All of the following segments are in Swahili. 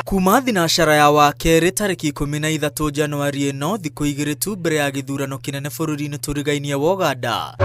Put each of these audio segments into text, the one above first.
Kuma thinacara ya wakere tariki 13 Januari ĩno thikũ igĩrĩ tu mbere ya gĩthurano kĩnene bũrũri-inĩ tũrigainie wa Uganda.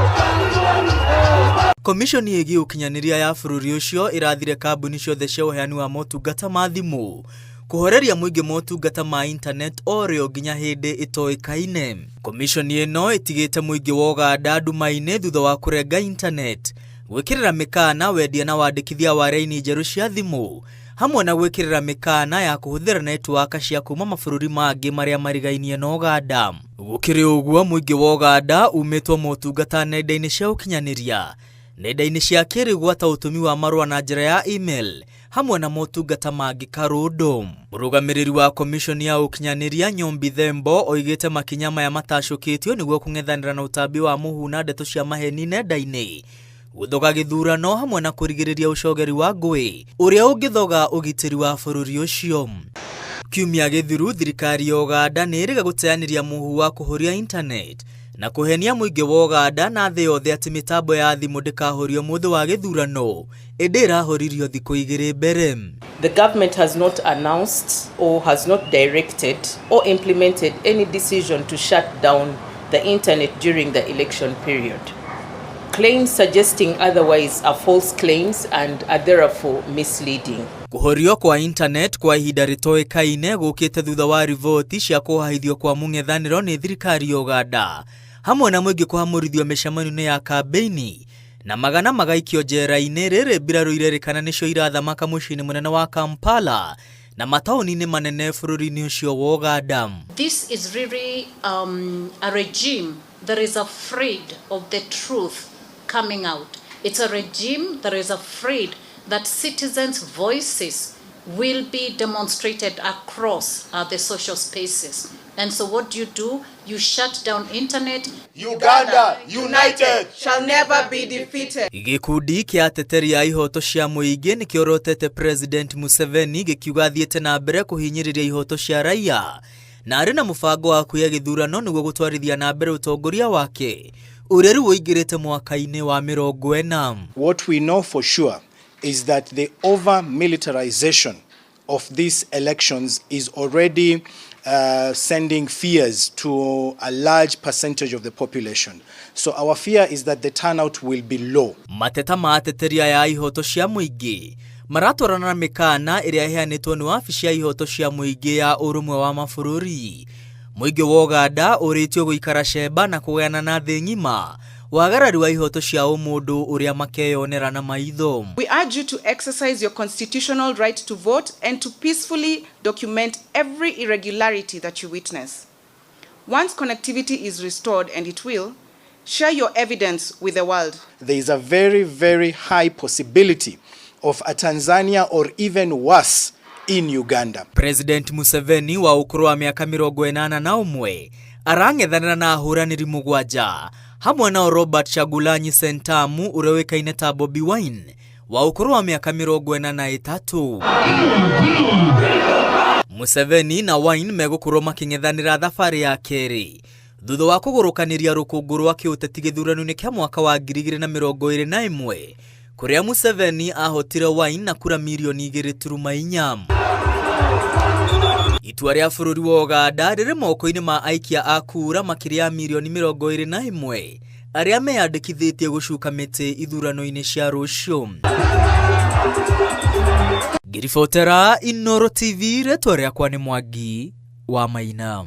Komishoni ĩgiĩ ũkinyanĩria ya bũrũri ũcio ĩrathire kambuni ciothe cia ũheani wa motungata ma thimũ kũhoreria mũingĩ motungata ma internet orĩo nginya hĩndĩ ĩtoĩkaine. Komishoni ĩno ĩtigĩte mũingĩ wa Uganda nduma-inĩ thutha wa kũrenga internet, gwĩkĩrĩra mĩkana wendia na wandĩkithia wa raini njerũ cia thimũ, hamwe na gwĩkĩrĩra mĩkana ya kũhũthĩra netiwaka cia kuma mabũrũri mangĩ marĩa marigainie na Uganda. Gũkĩrĩ ũguo mũingĩ wa Uganda umĩtwo motungata nenda-inĩ cia ũkinyanĩria, nenda-inĩ cia kĩrĩu gwata ũtũmi wa marũa na njĩra ya email, hamwe na motungata mangĩ karũndũ. Mũrũgamĩrĩri wa komishoni ya ũkinyanĩria Nyombi Thembo oigĩte makinya maya matacũkĩtio nĩguo kũng'ethanĩra na ũtambi wa mũhu na ndeto cia maheni nenda-inĩ, gũthoga gĩthurano hamwe na kũrigĩrĩria ũcogeri wa ngũĩ ũrĩa ũngĩthoga ũgitĩri wa bũrũri ũcio. Kiumia gĩthiru thirikari ya Uganda nĩĩrĩga gũteanĩria mũhu wa kũhoria internet na kũhenia mũingĩ wa Uganda na thĩ yothe atĩ mĩtambo ya thimũ ndĩkahorio mũthĩ wa gĩthurano, ĩndĩ ĩrahoririo thikũ igĩrĩ mbere. The government has not announced or has not directed or implemented any decision to shut down the internet during the election period. Claims suggesting otherwise are false claims and are therefore misleading. Kũhorio kwa internet kwa ihinda rĩtoĩkaine gũkĩte thutha wa riboti cia kũhahithio kwa mũng'ethanĩro nĩ thirikari ya Uganda, hamwe na mũingĩ kũhamũrithio mĩcemanio-inĩ ya kambeini na magana magaikio njera-inĩ rĩrĩ mbirarũ irerĩkana nĩcio irathamaka mũciĩ-inĩ mũnene wa Kampala na mataũni-inĩ manene bũrũri-inĩ ũcio wa Uganda. This is really a regime that is afraid of the truth coming out. It's a regime that is afraid that citizens' voices will be demonstrated across the social spaces. And so what do? You shut down internet. Uganda united shall never be defeated. Gĩkundi kĩa ateteri ya ihoto cia mũingĩ nĩkĩorotete President Museveni gĩkiuga athiĩte na mbere kũhinyĩrĩria ihoto cia raia na arĩ na mũbango wa kuoya gĩthurano nĩguo gũtwarithia na mbere ũtongoria wake ũrĩa rĩu ũingĩrĩte mwaka-inĩ wa 40. What we know for sure is that the over-militarization of these elections is already sending fears to a large percentage of the population. So our fear is that the turnout will be low. Mateta ma ateteria ya ihoto cia mũingĩ maratwarana na mĩkana ĩrĩa ĩheanĩtwo nĩ wabici ya ihoto cia mũingĩ ya ũrũmwe wa mabũrũri. Mũingĩ wa Uganda ũrĩtio gũikara cemba na kũgayana na thĩ ng'ima wagarari wa ihoto cia ũmũndũ ũrĩa makeyonera na maitho. We urge you to exercise your constitutional right to vote and to peacefully document every irregularity that you witness. Once connectivity is restored, and it will, share your evidence with the world. There is a very, very high possibility of a Tanzania or even worse in Uganda. President Museveni wa ũkũrũ wa mĩaka 81 arang'ethanĩra na ahũranĩri 7 hamwe na Robert Chagulanyi Sentamu ũrĩa wĩkaine ta Bobi Wine wa ũkũrũ wa mĩaka 43. Museveni na Wine megũkorwo makĩng'ethanĩra thabarĩ ya kerĩ thutha wa kũgũrũkanĩria rũkũngũ rwa kĩũteti gĩthurano-inĩ kĩa mwaka wa 2021 kũrĩa Museveni ahotire Wine na kura milioni 2.4. Itua rĩa bũrũri wa Uganda rĩrĩ moko-inĩ ma aikia a kura makĩria milioni 21 arĩa meyandĩkithĩtie gũcuka mĩtĩ ithurano-inĩ cia rũciũ. Ngĩribotera Inooro TV, rĩtwa rĩakwa nĩ Mwangi wa Maina.